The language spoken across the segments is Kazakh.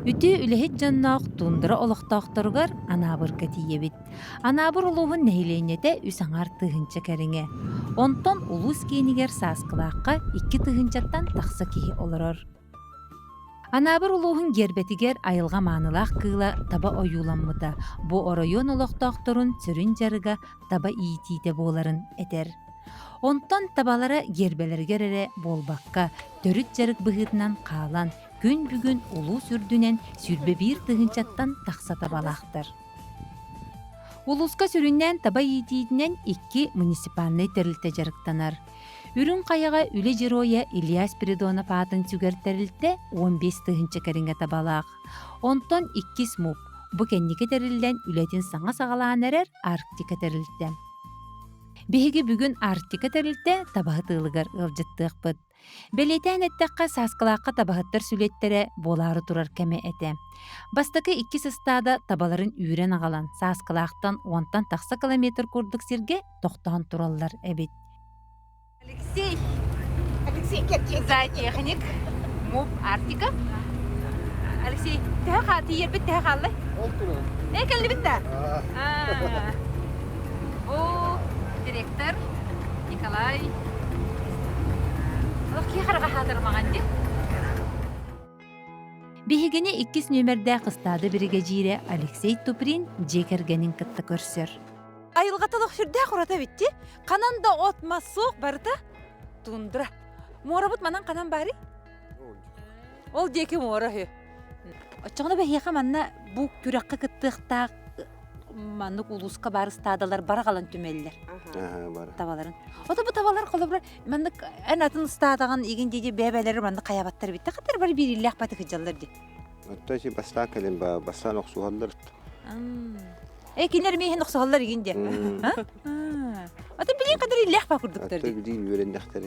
Үтү үлэһит дьонноох тундара олохтоохторугар анаабырга тиийэбит. Анаабыр улуухун нэһилиэннэтэ үс аҥаар тыһынча кэриҥэ. Онтон улуус киинигэр сааскылаахха 2 тыһынчаттан тахса киһи олорор. Анаабыр улуухун гербетигер айылга маанылаах кыыла таба ойууламмыта. Бу оройуон олохтоохторун сөрүн жарыга таба иитиите буоларын этер. Онтон табалара гербелергер эре болбакка, төрүт жарык быһыытынан хаалан, күн бүгүн улуу сүрдүнен сүрбе биир тыһынчаттан тахса табалаахтар. Улууска сүрүннен таба иитиитинен 2 муниципальный терилте жарыктанар. Үрүн каяга үле жироя Ильяс Придонов атын сүгер терилте 15 тыһынча кэриҥэ табалаах. Онтон 2 смуп. Бу кеннике терилден үлетин саҥа сагалаан эрер Арктика терилте. Биһиги бүгүн Арктика терилте табаһытыылыгар ылжыттыахпыт. Белетен эттекка сааскалаакка табаһыттар сүлеттере болаары турар кеме эте. Бастакы 2 сыстаада табаларын үүрен агалан, сааскалаактан 10-тан тахса километр курдук сирге тохтоон тураллар эбит. Алексей, за техник, муп Арктика. Алексей, тэха тиербит тэха аллай. Экелли битта. О, директор Николай. Биһигини 2 нөмердә кыстады бириге жире Алексей Туприн жекергенин кытта көрсөр. Айылгаталык сүрдә курата битти. Кананда отма сук барда тундра. Морабыт манан канан бари? Ол деке мора хе. Ачыгына бәһиха манна бу күрәккә кыттыктак маннык улуска бары стадалар бара калан түмеллер. Бар. Табаларын. Ота бу табалар колобра маннык анатын стадаган иген деди бебелери манны каябаттар битте. Катар бар бир иллах паты кыжаллар ди. Оттачи баста келен ба бастан оксугаллар. Кинер мехин оксугаллар иген де. Ота билин кадар иллах па курдуктар ди. Ота билин өрендактар.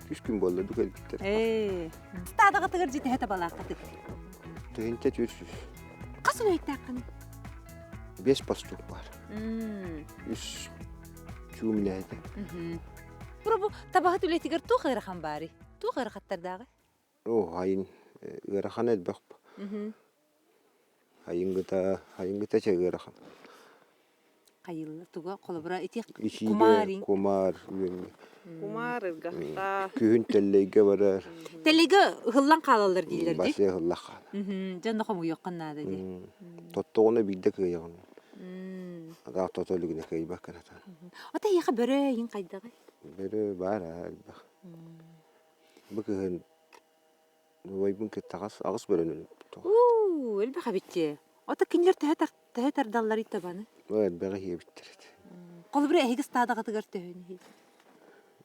3 күн болду ду келбиттер. Стадага тыгыр жите табалар каты. Тыгынча жүрсүз. Касыл өйттаккан. 5 постук бар. 3 чумнайда. Пробу табахат үлетигер тухайрахан бари. Тухайрахаттардагы. О, хайын ырахан элбек. Хайынгыта чегырахан. Кайылла туга колобра ити Кумар. Кумар ыргахта. Күн теллеге барар. Телеге хыллан калалар дилер ди. Басе хыллаха. Жанна хому йокканнада ди. Тоттогону билдек ягын. Ага тотолугуна кайбак каната. Ата яха бөрө ин кайдагы. Бери бар албак. Бүгүн ойбун кеттагас агыс бөрөнү. Элбаха битти. Ата кинлер тәһәтәр даллар итабаны. Ой, бери хебиттерет. Колбра эһиге стадага тыгар төһөн.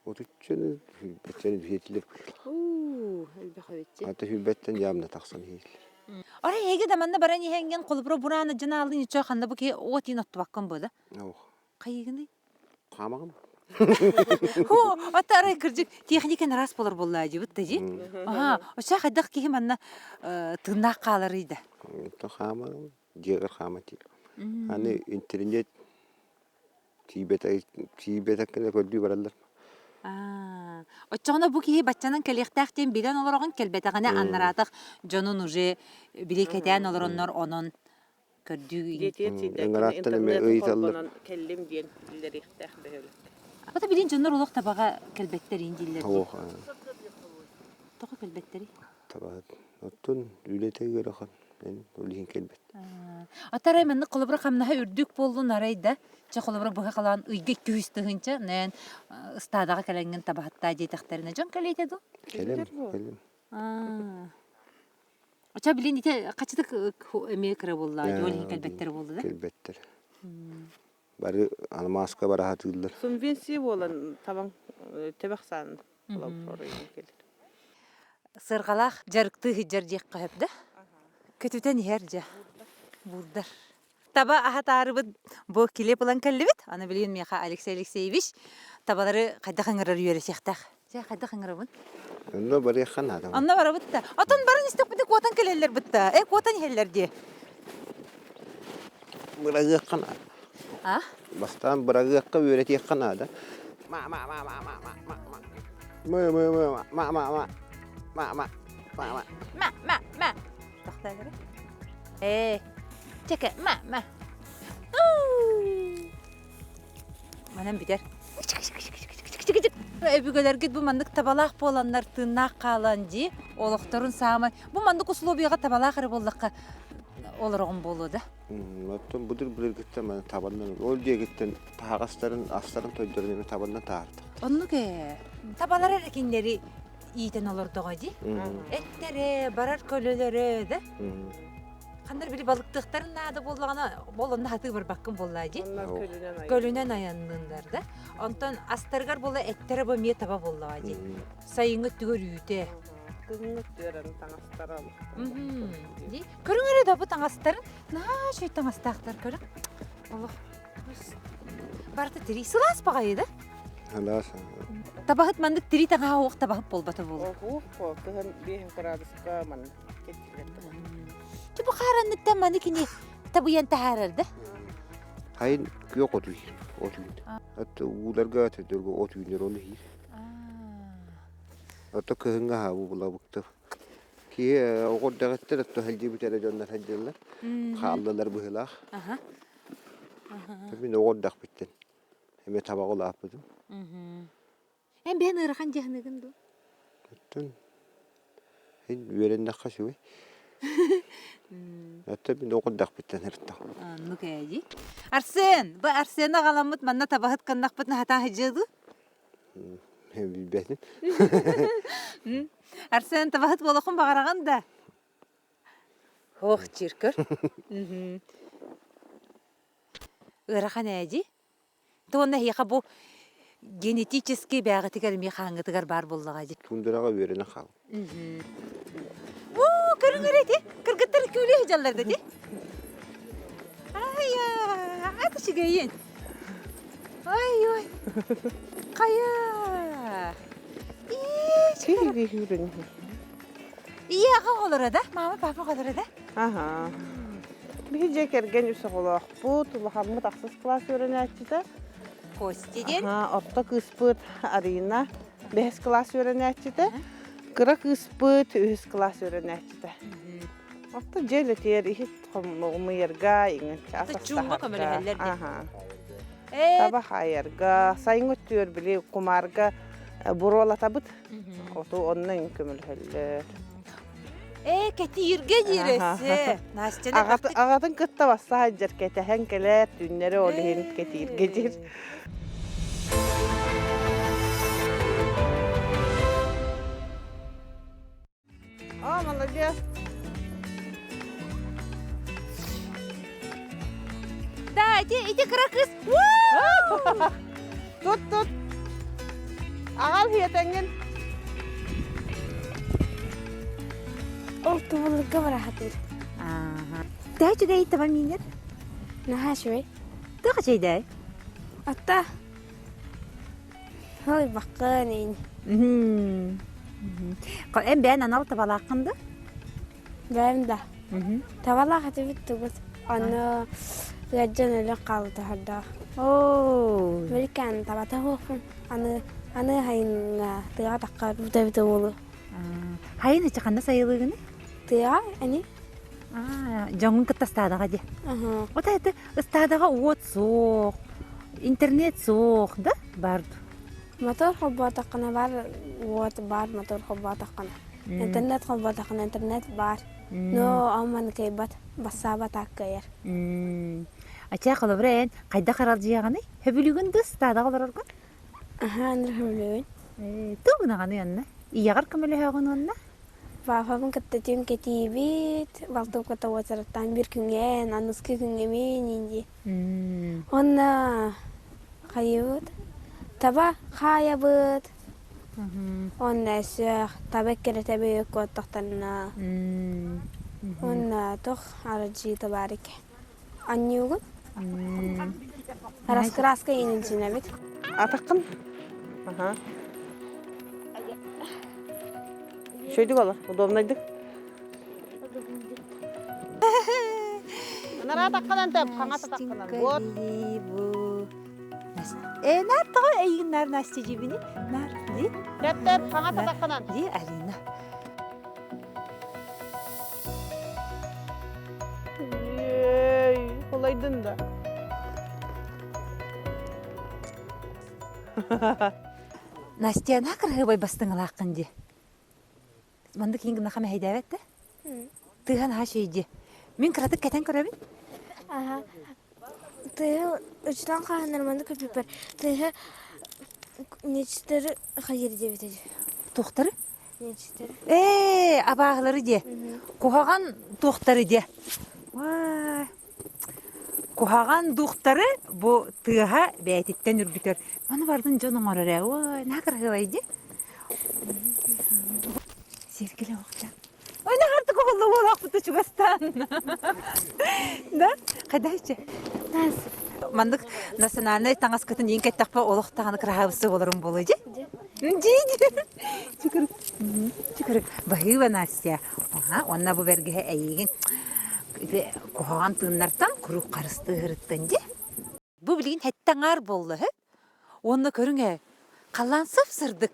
Отуччаны бетчени биетилер. Элбаха битти. Ата хүбеттен ямна таксан хил. Ара эһиге даманна барани хенген колбра бураны жанаалын ичө ханда буки отин оттубаккан бода. Кайыгыны? Камагым. Хо, ата ара кыржык техниканы рас болор болла жибит тажи. Оша хадак ки манна тынак калар иде. То хамагым, жегер хамати. Аны интернет тибета кene көрдү баралар. Очоғына бұ кейі баччанын кәлектәқтен билен оларығын кәлбетіғіне аннаратық жонын уже білекетен оларыннар онын көрдігі. Ота білен жондар олық табаға кәлбеттер енділер. Тоғы кәлбеттері? Табаға. Оттын үлетегі рақын. Өлеген кәлбет. Атарай мәнді қолыбыра қамнаға үрдік болуын арайда. Ча қолыбыра бұға қалаған үйге күйістігінші, нән ұстадаға кәләнген табағатта дейтақтарына жон кәлейт еді? Кәлем. Ча білен дейте қачыдық әме кірі болды, өлеген кәлбеттері болды да? Кәлбеттер. Бары алмаска бара хатылдар. Субвенция болан табан тебақсан. Сырғалақ жарықты хиджар жек қағып да? Көтүтен херже. Бурдар. Таба ахатарыбыт бу киле булан кәллебит. Аны билген меха Алексей Алексеевич табалары кайда хаңырар үйөрө сехтах. Же кайда хаңырабын? Онда бары яхан адам. Анна бара битта. Атан барын истеп бит квотан келелер битта. Квотан хеллер ди. Бырагы яхан. Бастан бырагы якка үйрөт яхан ада. тахтагыра. Чеке, ма. Манан битер. Эбүгөлөргүт бу мандык табалак боланнар тыыннаак каалан жи, олокторун саамай. Бу мандык условияга табалак ыры боллакка олорогун болуу да. Оттон будур билергиттен мен табандан ол дегиттен тагастарын астарын тойдорун эме табандан таарды. Оннуке табалар эрекиндери иитен олордого жи. Эттере, барар көлөлөрө да. Кандар били балыктыктарын наады боллагана болонна хаты бар баккын болла жи. Onlar kölünen ayı. Көлүнөн аяннындар да. Онтон астаргар бола эттере бо мие таба боллага жи. Сайыңы түгөр үйте. Kızını diyorum tanıştır al. Ди, көрүңөр да бу таңастарын. Шөй таңастактар көрүң. Аллах. Барты тири сылас багай да. Халас. Табахыт мандык тири тага оқ табахыт болбата болду. O kızın bir gradüska man geçirgen. Ту бу харанныктан маникини табыян тахарар да. Хайын күйөк отуй. Атты уларга төдөргө от үйнөр оны хий. Атты кыһынга хабу була буктап. Ки огордагыттар атты халжи битере жондар халжылар. Хааллар быһылах. Мен огордак биттен. Эме табагыл апыдым. Эм бен ырхан жахныгын ду. Аттын. Хин веренде кашуй. Атты мен огордак биттен эрттэ. Ну кэжи. Арсен, бу Арсена галамыт манна табахыт каннакпытны хата хажыды. Мен билбетин. Арсен табахыт болохун багараган да. Ох, чиркөр. Ырахан эжи. Тонна хиха бу генетический бягытыгар механгытыгар бар боллага жи. Тундурага верене кал. Көрүңөр эти. Кыргыттар күлү жалларда ди. Ая, атышыгайын. Ой. Кая. Şey bir hürün. İyi ağa olur da. Mama papa olur da. Aha. Bir cekergen üse olaq bu. Tulahamı taksız klas öğrenetçide. Kostiden. Aha, orta kıspıt arina. 5 klas öğrenetçide. Kıra kıspıt 3 klas öğrenetçide. Orta jeleter ihit komumu yerga ingen. Çumma kameli hallerde. Aha. Tabi hayırga. Sayın ötüyor bile kumarga. Burola tabıt. Otu ondan kömül heller. Ketirge jiresi. Nastene baktık. Ağatın kıtta bassa haccar ketehen keler. Dünleri olihin ketirge jir. Aa, молодец. Да, иди кыра кыз. Tut. Ağal hiyetengin. قلت والله القمر حطير Да, чудай табан минер. نها شوي Тога чейдай. أتا هاي بقانين Em ben anal tabalaqındı. بهم ده تبلا خطيبت تقول أنا رجعنا لقاعدة هدا Oo. ولكن تبعته هو أنا هين تيا تقارب تبتولو Hayın çıkanda sayılığını. تيا يعني Жаңын кытта стадаға де. أها Ота это стадаға от соқ, интернет соқ да барды. موتور خباتقنا بار وات بار موتور خباتقنا إنترنت خباتقنا إنترنت بار نو أمان كيبات بسابة تاكير Ача қылыбырайын қайда қарал жияғаны? Хөбілігін дұс стадаға оларарға? أها نرحملون Туғынағаны янна. Ияғыр көмілі högін онна? فافهم كتتيم كتيبيت والتو كتوترتان بيركنجين أنسكي كنجمين ينجي هنا خيوت تبا خايبت هنا الشيخ تبكر تبيك وتختلنا هنا تخ على جي تبارك أنيوغن راس كراس كاين الجنابت Atakın. Aha. Şöydük olur. Udobnaydık. Nara takkanan tep, kanga takkanan. Вот. Нар тағы әйгін нар насты жебіне? Нар, ди? Tep, kanga takkanan. Ди, Алина. Ей, қолайдың да. Настя, нақырғы бай бастың алақын де. Манды кейін гына қамы хайда бәтті? Тыған ха шейде. Мен қыратық кәтен көрәбін? Ага. Ты учтан қағанарманды көпіпер. Ты нечтері қайыр деп етеді. Тоқтары? Нечтері. Абағылары де. Кухаған тоқтары де. Вай. Кухаған тоқтары бұ тыға бәйтеттен үргітер. Маны бардың жоның орары. Ой, нақырғы бай де. Сергелі оқтан. Ой, нағарды қоғылы ол ақпыты чугастан. Да? Қайдайчы? Нас. Мандық национальный таңас көтін ең кәттақпа олықтағаны қырағабысы оларым болу же? Же. Жүкірік. Бағыва Настя. Онна бұл бәргіге әйеген қоған тыңнартан күрік қарысты ғырыттан же? Бұл білген әттаңар болды. Оны көріңе қалан сып-сырдық.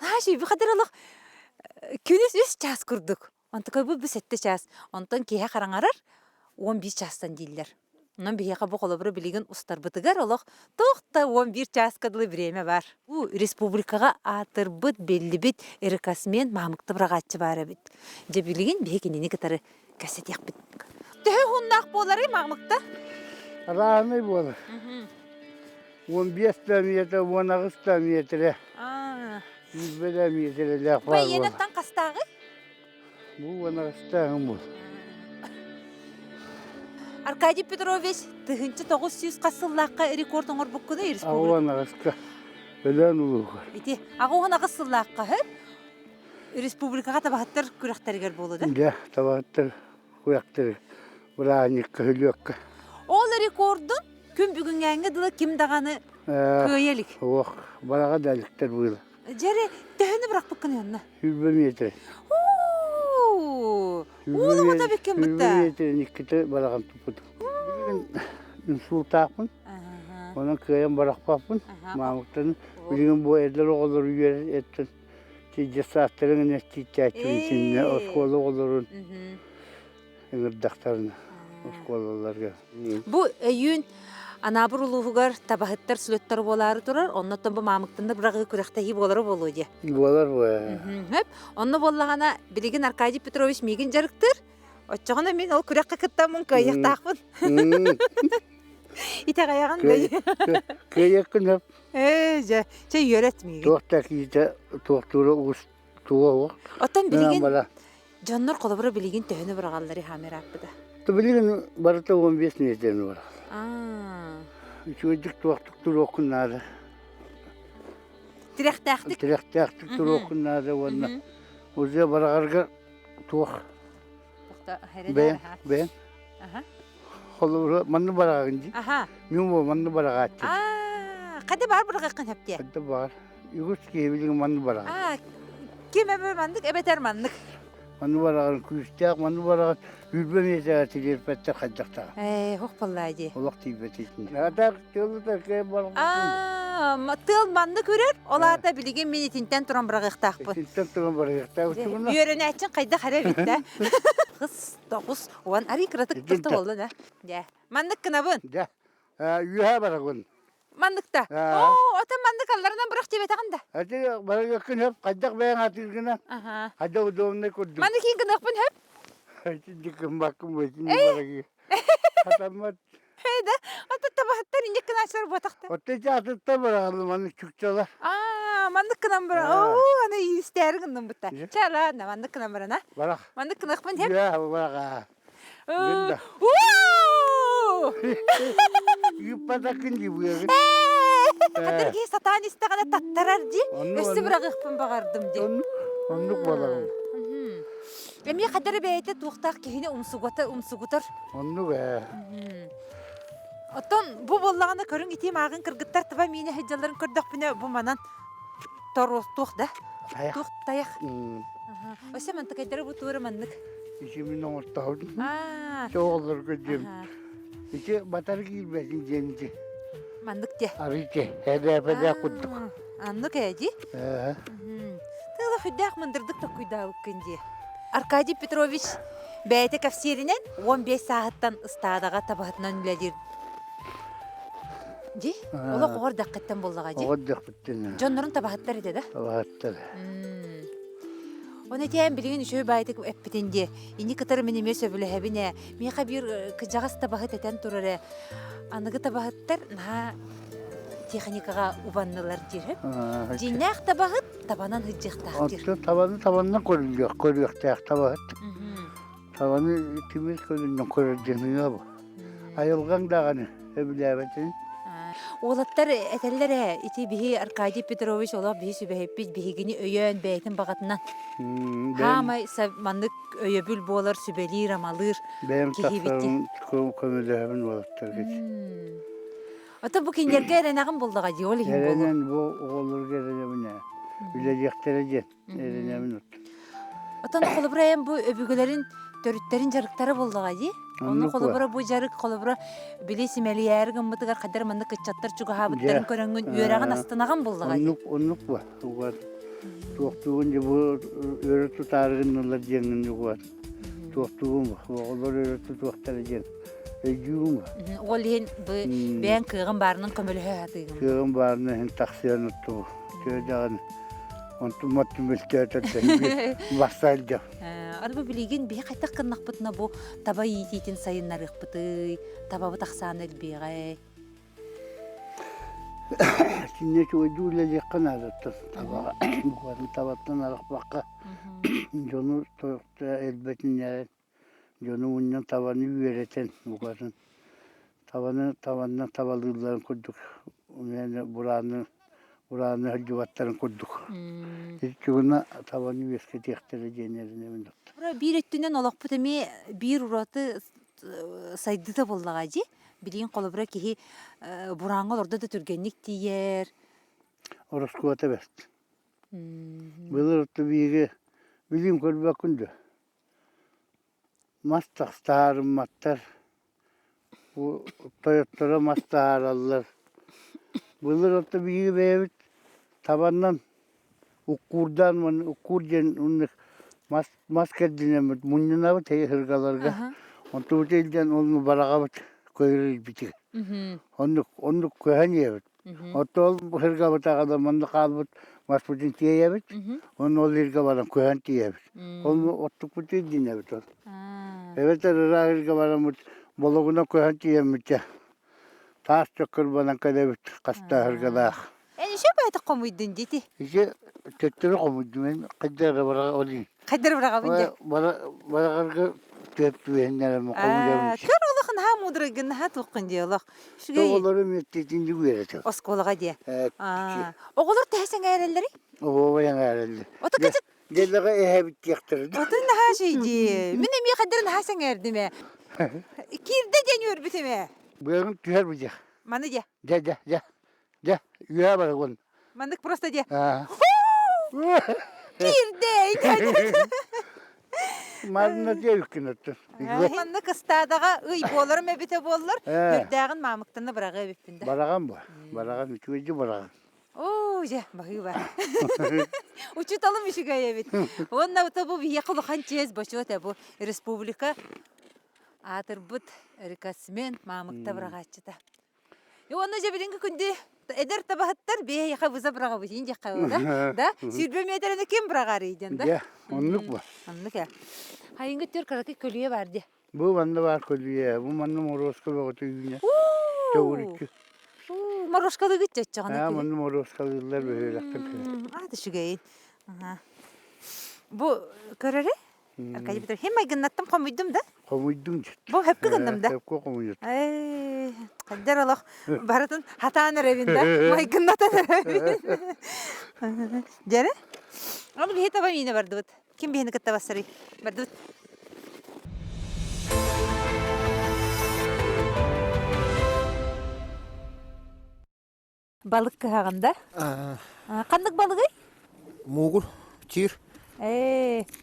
Наши, бұл қадыралық күнес 3 час күрдік. Онтықай бұл 7 час. Онтан кейе қараңарар 15 частан дейлер. Онан бейеқа бұл қолы бірі білеген ұстар бұтығар олық тоқта 11 часкадылы біреме бар. Бұл республикаға атыр бұд белі біт әрікасымен мамықты бірағатшы бары біт. Же білеген бейкенені кітары кәсет яқ біт. Түхі хундақ болары мамықты? Раны болы. 15 метр, 19 метр. 100 метр ләқ бар Бай болы. енеттен қастағы? Бұл 19 бұл. Аркадий Петрович, тұхынчы 900 қасыллаққа рекорд оңыр бұққыды республика. 19 білен ұлығы. Ити, ағуғына қасыллаққа, республикаға табағаттар күрақтарығар болуды. Да, табаттыр, құяқтыр. Бұраныққа, хүліққа. Ол рекордын күн бүгін әңгі дылы кім дағаны көйелік. Оқ, балаға дәліктер бұйлы. Жәрі, төхіні бірақ бұққын янна. 100 метр. Олы ғыта беккен бұтта. 100 метр некіті балаған тұпыды. Білген сұл тақпын. Оның көйен барақпапын. Мамықтың білген бұл әдір оғылыр үйер еттін. Тейде сақтырың әстейті әтін сеніне осқолы оғылырын. Үңірдақтарына. Осқолыларға. Бұ өйін анабыр ұлығығар табағыттар сүлеттер болары тұрар, оннаттан бұл мамықтында бірағы күрақтахи болары болу де. Болар бұл. Онны боллағана білеген Аркадий Петрович меген жарықтыр. Отчағына мен ол күраққа кіттамын көйектақпын. Ите қаяған көй. Көйекін өп. Чай үйретмеген. Тоқта кейті тоқтуры ұғыз туға оқ. Оттан білеген жоннор қолыбыры білеген төхіні бірағалары хамер аппыда. Білеген барыта 15 метрін бар. Үчөйдік тоқтық тұр оқынады. Тіректақтық? Тіректақтық тұр оқынады онына. Озе барағарға тоқ. Бән. Қолыбыры манны барағын де. Мен бұл манны бараға атты. Қады бар бірғақын әпте? Қады бар. Үгіс кейбілген манны барағын. Кем әбі мандық, әбетер мандық? Манны барағын күстәк, манны барағын үрбемезіға телер пәттер қайдақтаға. Хоқ боллайды. Олақ тейбет етін. Атақ тылы кәй барғын. Тыл манды көрер, оларда білеген мен етінтен тұран бірғақтақпы. Етінтен тұран бірғақтақпы. Үйеріне әтшін қайда қара бітті. Қыз, тоғыз, оған ари қыратық тұрты болды да. Мандық кіна бұн? Да. Үйе барағын. Мандықта? Ота мандық алларынан бұрақ деп етағында? Әті бараға күн өп, қайдақ бәйін атырғына. Қайда ұдауындай көрдім. Мандық кейін күн өкпін өп? Әті декім бақым өтін бараға. Қатамат. Әйді, ота табағыттар инжек кіна ашылар бұтақты. Ота жатыртта барағылы мандық күкчалар. Мандық кінан бұра. Аны үйістәрі күндің бұтта. Чала, мандық кінан бұра, на? Барақ. Мандық кін өкпін өп? Иә, бараға. Гүнда. Юппатакын де бұйығын. Қадырге сатанистағана таттарар де, өсі бірақ ұқпын бағардым де. Ондық балағын. Әме қадыры бәйті туқтақ кейіне ұмсығытыр. Ондық Оттан бұ боллағына көрін етем ағын кіргіттар тұба мені хеджаларын көрдіқ бұны бұ манан туқ да? Туқ таяқ. Өсе манты қайдары бұ туыры мандық. Ишімін оңыртаудың. Соғылыр көдем. Иші батар кейілбәсін жемді. Мандық де? Арыке, әді құддық. Андық әді? Тығылы хүддәқ мұндырдық та құйдауық күнде. Аркадий Петрович бәйті кәфсерінен 15 сағаттан ыстадаға табағытынан үләдер. Ди? Ола қоғыр даққаттан болдыға, ди? Оғыр даққаттан. Жонларын табағыттар еді, да? Табағыттар. Оны тәйін білген үшөй бәйті әппетенде. Ини кытары менеме сөбілі әбіне. Меқа бір күджағас табағыт әтен тұрыры. Анығы табағыттар техникаға убаннылар диріп. Жинақ табағыт табанан hıccıqtaq dir. Tabanından koruyak табағыт. Tabanı temiz koyduğundan koruyacağını bu. Ayılgan dağını öbürleyemetin. Олаттар әтәлләре ити биһи Аркадий Петрович олақ биһи сүбәһеппит биһигини өйөн бәйтин бағатынан. Хамай маннык өйөбүл болар сүбәлир амалыр. Benim tasarım kömürlerin olaktar geç. Ата бу киндерге эренагын болдыга ди ол хим болу. Erenen bu olur gerenemine. Bilecekleri erenemin ot. Atan холобраем бу өбүгөлөрүн төрүттерин жарыктары болдыга ди. Onu холобра бу жарык холобра билесимелиер гымбытыгар кадар маннык кычаттар чуга хабыттарын көрөнгөн үйрагын астынаган болдыга ди. Onluk var. Var. Tuğtuğunca bu öğreti tarihinin jengin var. Tuğtuğum var. Onlar öğreti tuğtları jeng. Ejüğüm var. Ол ен бән кыгын барынын көмөлү хатыгын. Kığın barını hen taksiyon tuttu. Köyden ontumat tümültüyatı basaydı. Арбы билеген бе кайта кыннакпытына бу таба иитин сайыннарыкпыты, табабы таксан элбегай. Şimdi şu ucuyla yakın arattı. Tabağa. Bu kadın tabaktan alıp bakka. Jonu tuttu elbetin yer. Jonu bunun tavanı üyereten bu kadın. Tavandan tavalılarını kurduk. Yani buranın hacıvatlarını kurduk. Hiç ona tavanı üyeske tektireceğin yerine mi tuttu? Бара бир өттүнөн олокпут эми бир ураты сайдыта болдуга жи. Билин колобура кихи бураңга орда да түргенник тиер. Orası kuvvete best. Böyle tuttu bir bilim kurba kundu. Mastak starım mattar. Bu Toyota'ra mastar alırlar. Böyle tuttu bir beyvit tabandan ukurdan onu maske dinlemet. Munyana bu tey hırgalarga. Onu tuğçelden onu barağa koyurur bitik. Onu koyan yevet. Otol hırga batağada mandı kalbut masputin tiye yevet. Onu ol hırga baran koyan tiye yevet. Onu otuk butik dinlemet ol. Evet hırga hırga baran bologuna koyan tiye yemet. Taş çakır banan kadevet kasta hırgada. Эни шо байта комуйдун дити. İşte töttürü komudum ben. Kaddara barağa olayım. Кайдар барага бинде. Barağa töptüyenlere mi komudum. Көр олохун ха мудрыгын ха туккун ди олох. Шугай Doğuları mettetinci güveret. осколага ди. Evet. Оголор тәсең әреллери. O bayan herhalde. Ota kaçık. Delaga ehebit yaktırdı. Otun ha şeydi. Mine mi kadарын ha sen erdime. Kirde deniyor bitime. Bugün tüher bıcak. Manı diye. De. Yühe bana kon. Mandık prosta diye. Ha. Kirde. Marina diye yükün attı. Mandık ıstadaga ıy bollarım ebite bollar. Hürdağın mamıktığını bırağı ebipinde. Baragan bu. Baragan üçüncü baragan. Oo je bakıyor bak. Uçutalım işi gayebit. Onunla bu bir yakılı hançez başıyor bu Respublika. Atırbıt rikasmen mamıkta bırağaçıda. Onu je birinci günde eder tabahatlar bir yaka buza bırağı bu ince kavga da sürbe metrene kim bırağı idin da. Ya onluk bu. Anlık ya. Hayın götür karakı kölüye vardı. Bu bende var kolye. Bu bende moroska bakıtı yüzüne. Çoğurikçi. Maroşkalı gidecek canım. Ha bende moroskalılar böyle yaptım. Hadi şu gayin. Bu kararı? Arkadaşlar bir hem aygınlattım komuydum da. Komuydum. Bu hep kıgındım da. Hep komuydum. Kader Allah. Baratın hatanır evinde. Aygınlatan evinde. Jere? Onu bir heta yine vardı. Kim bir hene katta basarı? Vardı. Balık kıhağında. Kandık balığı? Muğul, çir.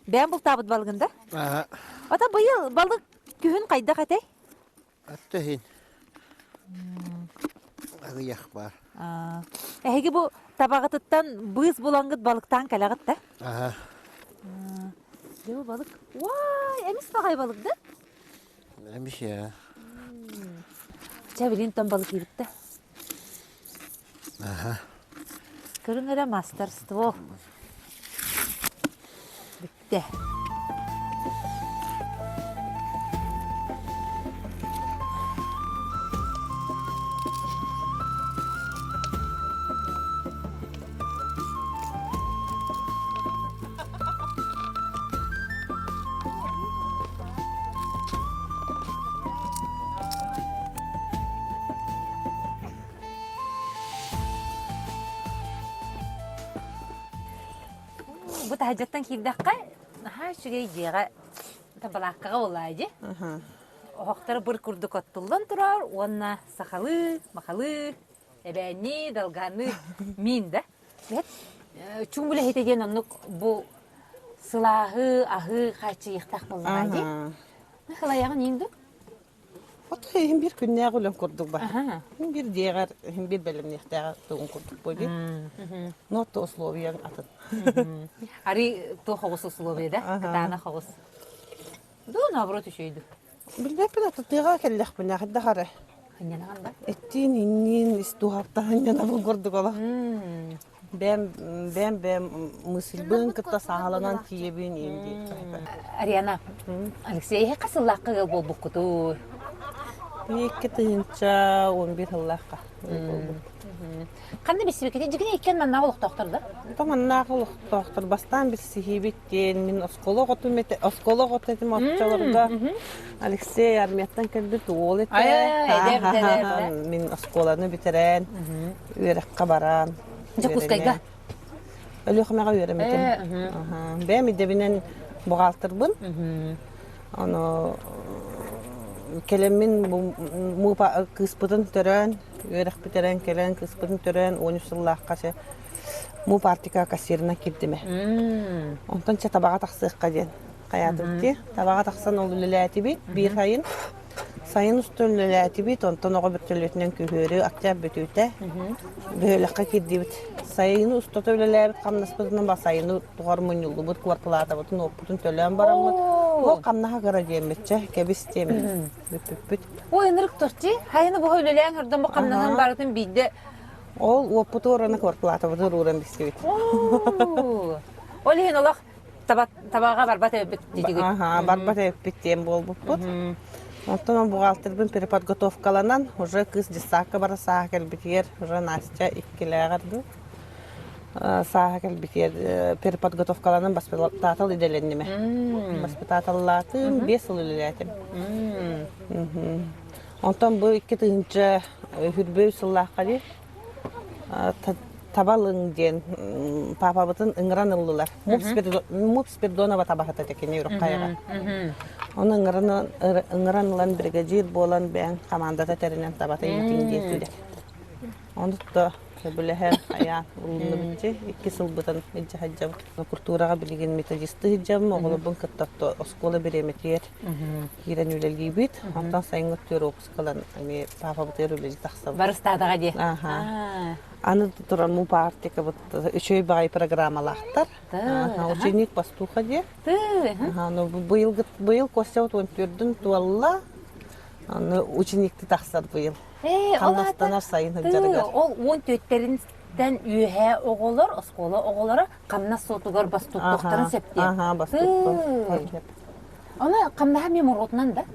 Ben bul tabut balığında. Ata bayıl balık kühün kayda katay? Attahin. Ağıyak var. Hegi bu tabağıtıttan bız bulangıt balıktan kalağıt da. Жыл балык. Вай, эмис багай балык да? Эмиш я. Чабилин тон балык ебитте. Ага. Көрүңөрө мастерство. Битте. Бу тахажаттан кирдакка, шугай жега табалаккага олайжы. Оқтары бір күрдік оттылдан тұрар, онна сақалы, мақалы, әбәні, далғаны, мен да. Чүң біле хетеген оннық бұл сылағы, ағы, қачы иқтақ болағайды. Қылаяғын еңді? От хем бир күннәг үлем курдук ба. Хем бир дегар, хем бир белем нехтәгә тугын курдук бу ди. Нот условия атын. Ари то хогус условия да? Катана хогус. Ду наоборот üşüydü. Билбәп бит тыга келлек бу нәхәдә хары. Ханянаганда. Эттин иннин истухапта ханьяна бу курдук ала. Бәм мусылбын кытта сагаланан тиебин инди. Ариана, Алексей касыллакка гел болбук куту. Икки тыгынча 11 ыллакка. Кандай бесибекете жигине экен манна олук доктор Таманна кылык доктор бастан бир сихибиттен мен осколог отетим отчаларга Алексей армияттан келди туол эте. Мен осколаны битерен, үйрөккө барам. Жакускайга. Өлөкмага үйрөмөтем. Бем идебинен бухгалтербын. Аны келемин мупа кыспытын төрөн, үйрөк битерен келен кыспытын төрөн 13 жыллакка му партика кассирина кирдиме. Онтон ча табага таксыкка ден. Каятымти, табага таксан ол үлеләти бит, бир сайын. Сайын үстөлләти бит, онтон ого бир төлөтүнөн күгөрү октябрь бүтүтэ. Бөлөккө кирди бит. Сайын устото үлеләбит камнаспытынан ба сайын тугар мунюлу бут кварталата бутун опутун төлөн барамыт. Ол камнаха кара демече, кебис теме. Бүт. Ой, нырык торчи, хайыны бу өлеләң хырдан бу камнанан барытын бидде. Ол опуту орана кварталата бутун уран бискебит. Ол ен олақ табаға барбат өппет дедігі. Барбат өппет тем болбут. Онтон бухгалтербин переподготовкаланан уже кыз десакка бара саха келбитер, уже Настя иккилегарды. Саха келбитер переподготовкаланан воспитатал иделенниме. Воспитаталлатын 5 жыл үлелетим. Онтон бу 2 тыгынча хүрбөй сыллакка ди табалың ден папабытын ыңыран ыллылар. Мупспердонова табахата текене үрік қайға. Оның ыңыран ылан бригадир болан бән командата тәрінен табата еңтін ден түлі. Онытты бүләһәр аян ұлыны бітче, 2 жыл бұтын әджі хаджам. Культураға білген методисті хаджам, оғылыбын кыттақты оскола береметер, керен үлелгі бит. Онтан сайын өттер оқыс қылан, папа бұтыр үлелі тақсам. Барыстадаға де. Аны туран му партика вот еще бай программалахтар. Ученик пастуха де. Ну быйыл костя вот он төрдүн туалла. Аны ученикти тахсар быйыл. Камнастанар сайын хаджарыгар. Ол 14-теринтен үйе оголор, оскола оголора камнас сотугар бастук доктарын септе. Бастук. Аны камнаха меморотунан да?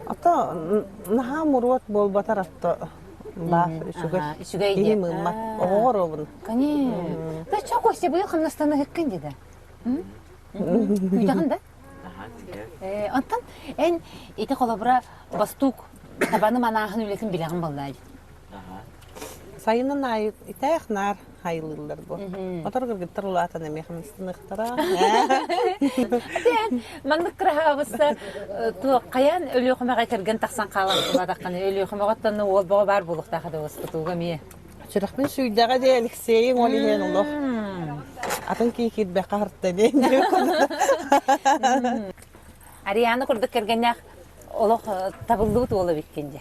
Ата наха мурот болбатар атта. Ба, ишугай де. Мымат, оғоробын. Кане. Да чак ойсе быйыл камнастаны хеккен деді. Үйдаған да? Антан, ән еті қолабыра бастук табаны манағын үлесін білеген балдайды. Сайынан айы, итаяқнар айылылар бұл. Отар кіргіттір ұлатан әмеқімістің ұқтара. Ән, маңдық қыраға бұста қаян өлі оқымаға кірген тақсан қалан құладаққан өлі оқымағаттаны ол бұға бар болуқтағы да осы тұтуға мие. Чырақпен сүйдіға де Алексейін олеген ұлық. Атын кейкет бәқа ғыртты дейін. Арияны күрдік кіргеннәқ олық табылды бұты олы беккенде.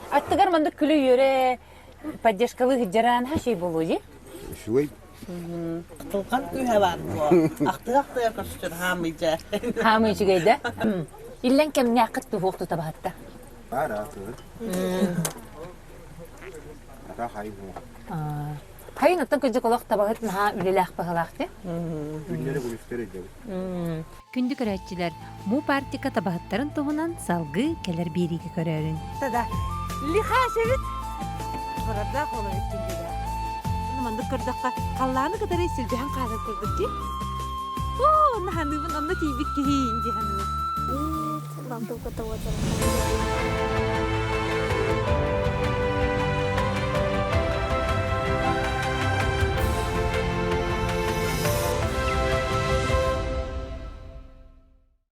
Аттыгар мандык күлі үйері поддержкалы ғыджаран хашей болу де? Шуай. Tulkan köyhä var bu. Ahtı köstür hamıca. Хамыйчы гейде. Иллен кемне акытты хукту табахатта. Бара төр. Ата хайгу. Хайын аттан көжө колок табахатын ха үлелах багалакты. Günleri bu üstleri de. Күндү көрөтчүлөр му партика табахаттарын тугунан салгы келер бириге көрөрүн. Тада. Лихашевит. Барада коло эткенде. Мында көрдөккө калланы кадар эсилжен калып көрдүк ки. О, наханыбын онда тийбик кийин жаһаныбы. Lampu ketawa terus.